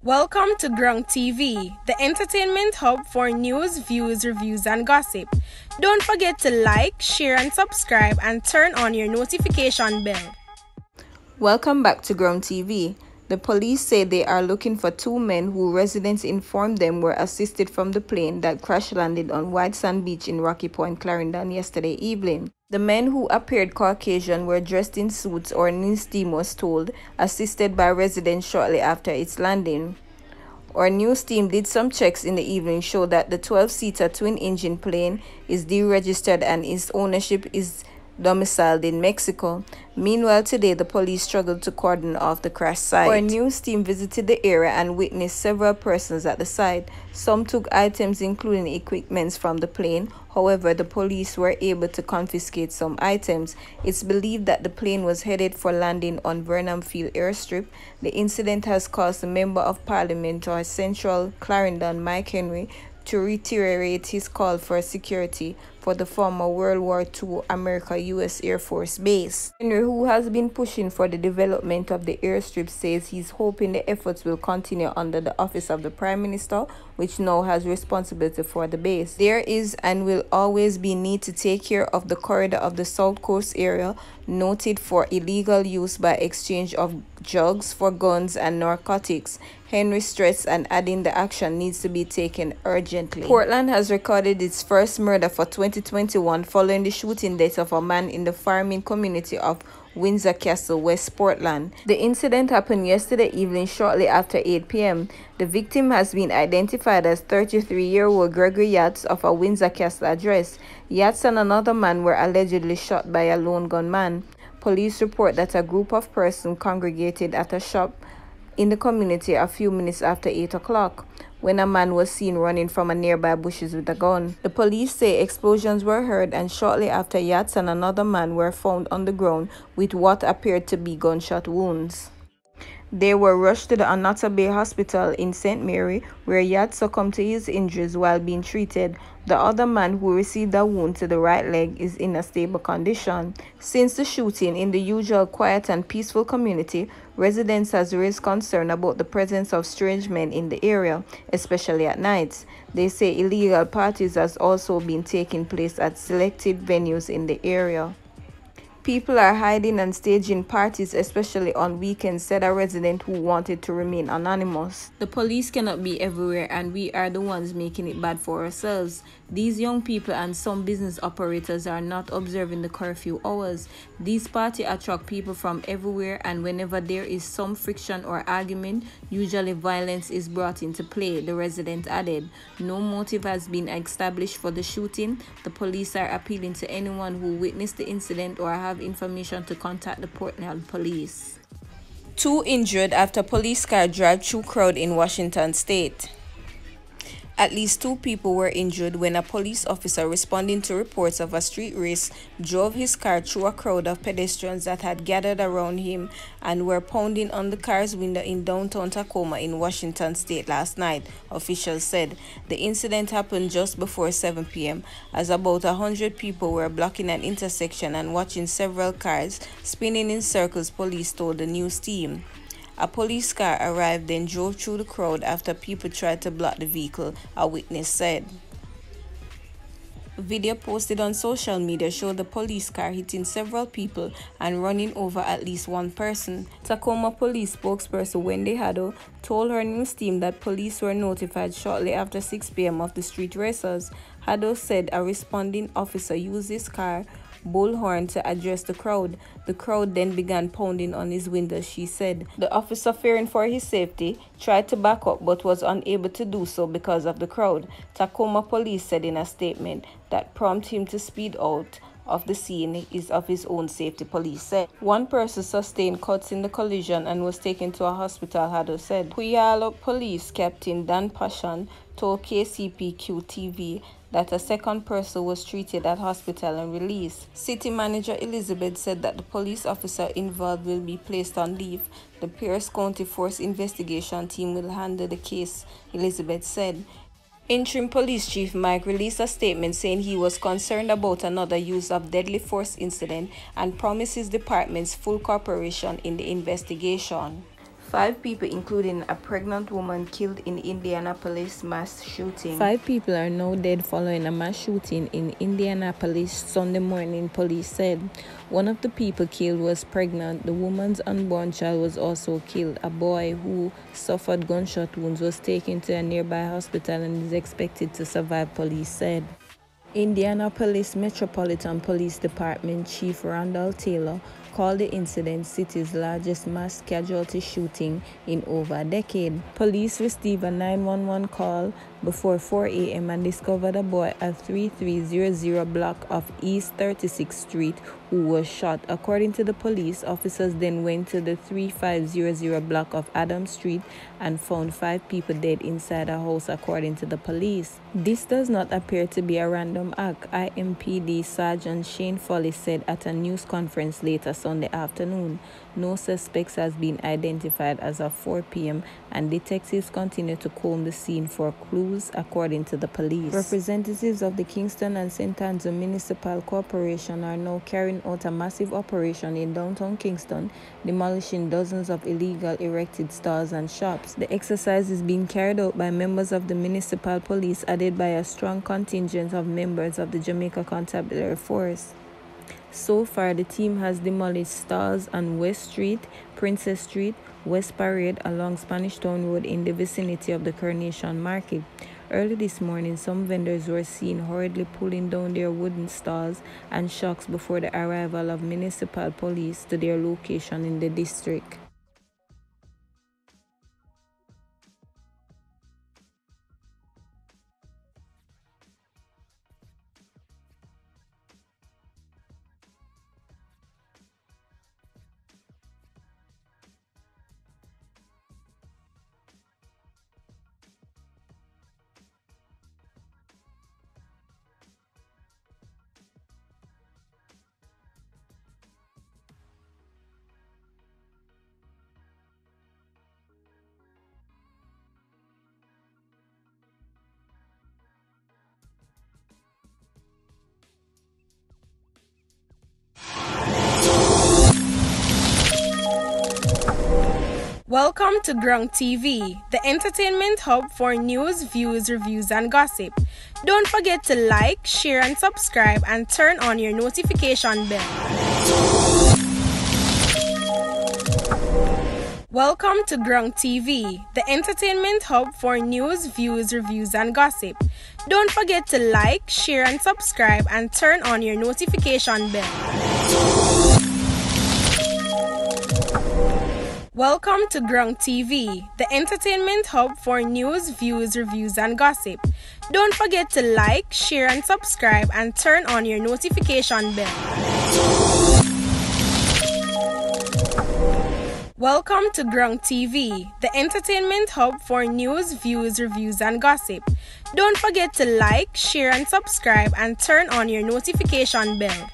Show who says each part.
Speaker 1: Welcome to Sh0t TV, the entertainment hub for news, views, reviews, and gossip. Don't forget to like, share, and subscribe, and turn on your notification bell.
Speaker 2: Welcome back to Sh0t TV. The police say they are looking for two men who residents informed them were assisted from the plane that crash-landed on White Sand Beach in Rocky Point, Clarendon yesterday evening. The men, who appeared Caucasian, were dressed in suits, or news team was told, assisted by residents shortly after its landing. Our news team did some checks in the evening, show that the 12-seater twin-engine plane is deregistered and its ownership is domiciled in Mexico. Meanwhile, today the police struggled to cordon off the crash site. Our news team visited the area and witnessed several persons at the site. Some took items including equipment from the plane. However, the police were able to confiscate some items. It's believed that the plane was headed for landing on Vernon Field airstrip. The incident has caused the Member of Parliament for Central Clarendon, Mike Henry, to reiterate his call for security for the former World War II America-US Air Force base. Henry, who has been pushing for the development of the airstrip, says he's hoping the efforts will continue under the office of the Prime Minister, which now has responsibility for the base. There is and will always be need to take care of the corridor of the South Coast area, noted for illegal use by exchange of drugs for guns and narcotics. Henry stressed, and adding the action needs to be taken urgently. Portland has recorded its first murder for 2021 following the shooting death of a man in the farming community of Windsor Castle, West Portland. The incident happened yesterday evening shortly after 8 p.m. The victim has been identified as 33-year-old Gregory Yates of a Windsor Castle address. Yates and another man were allegedly shot by a lone gunman. Police report that a group of persons congregated at a shop in the community a few minutes after 8 o'clock, when a man was seen running from a nearby bushes with a gun. The police say explosions were heard, and shortly after, Yates and another man were found on the ground with what appeared to be gunshot wounds. They were rushed to the Anata Bay Hospital in St. Mary, where Yates succumbed to his injuries while being treated. The other man, who received a wound to the right leg, is in a stable condition. Since the shooting in the usual quiet and peaceful community, residents have raised concern about the presence of strange men in the area, especially at night. They say illegal parties has also been taking place at selected venues in the area. People are hiding and staging parties, especially on weekends, said a resident who wanted to remain anonymous. The police cannot be everywhere, and we are the ones making it bad for ourselves. These young people and some business operators are not observing the curfew hours. These parties attract people from everywhere, and whenever there is some friction or argument, usually violence is brought into play, the resident added. No motive has been established for the shooting. The police are appealing to anyone who witnessed the incident or have information to contact the Portland police. 2 injured after police car drive-through crowd in Washington state. At least 2 people were injured when a police officer, responding to reports of a street race, drove his car through a crowd of pedestrians that had gathered around him and were pounding on the car's window in downtown Tacoma in Washington state last night, officials said. The incident happened just before 7 p.m. as about 100 people were blocking an intersection and watching several cars spinning in circles, police told the news team. A police car arrived, then drove through the crowd after people tried to block the vehicle, a witness said. A video posted on social media showed the police car hitting several people and running over at least one person. Tacoma police spokesperson Wendy Haddo told her news team that police were notified shortly after 6 p.m. of the street racers. Haddo said a responding officer used his car bullhorn to address the crowd. The crowd then began pounding on his window, she said. The officer, fearing for his safety, tried to back up but was unable to do so because of the crowd. Tacoma police said in a statement that prompted him to speed out of the scene is of his own safety, police said. One person sustained cuts in the collision and was taken to a hospital, Haddo said. Puyallup Police Captain Dan Pashan told KCPQ-TV that a second person was treated at hospital and released. City Manager Elizabeth said that the police officer involved will be placed on leave. The Pierce County Force Investigation Team will handle the case, Elizabeth said. Interim Police Chief Mike released a statement saying he was concerned about another use of deadly force incident and promised his department's full cooperation in the investigation. 5 people, including a pregnant woman, killed in Indianapolis mass shooting.
Speaker 3: 5 people are now dead following a mass shooting in Indianapolis Sunday morning, police said. One of the people killed was pregnant. The woman's unborn child was also killed. A boy who suffered gunshot wounds was taken to a nearby hospital and is expected to survive, police said. Indianapolis Metropolitan Police Department Chief Randall Taylor called the incident city's largest mass casualty shooting in over a decade. Police received a 911 call before 4 a.m. and discovered a boy at 3300 block of East 36th Street who was shot. According to the police, officers then went to the 3500 block of Adams Street and found 5 people dead inside a house, according to the police. This does not appear to be a random act, IMPD Sergeant Shane Foley said at a news conference later Sunday afternoon. No suspects has been identified as of 4 p.m. and detectives continue to comb the scene for clues, according to the police. Representatives of the Kingston and St. Andrew Municipal Corporation are now carrying out a massive operation in downtown Kingston, demolishing dozens of illegal erected stores and shops. The exercise is being carried out by members of the municipal police, added by a strong contingent of members of the Jamaica Constabulary Force. So far, the team has demolished stores on West Street, Princess Street, West Parade along Spanish Town Road in the vicinity of the Coronation Market. Early this morning, some vendors were seen hurriedly pulling down their wooden stalls and shocks before the arrival of municipal police to their location in the district.
Speaker 1: Welcome to Sh0t TV, the entertainment hub for news, views, reviews, and gossip. Don't forget to like, share, and subscribe, and turn on your notification bell. Welcome to Sh0t TV, the entertainment hub for news, views, reviews, and gossip. Don't forget to like, share, and subscribe, and turn on your notification bell. Welcome to Sh0t TV, the entertainment hub for news, views, reviews, and gossip. Don't forget to like, share, and subscribe, and turn on your notification bell. Welcome to Sh0t TV, the entertainment hub for news, views, reviews, and gossip. Don't forget to like, share, and subscribe, and turn on your notification bell.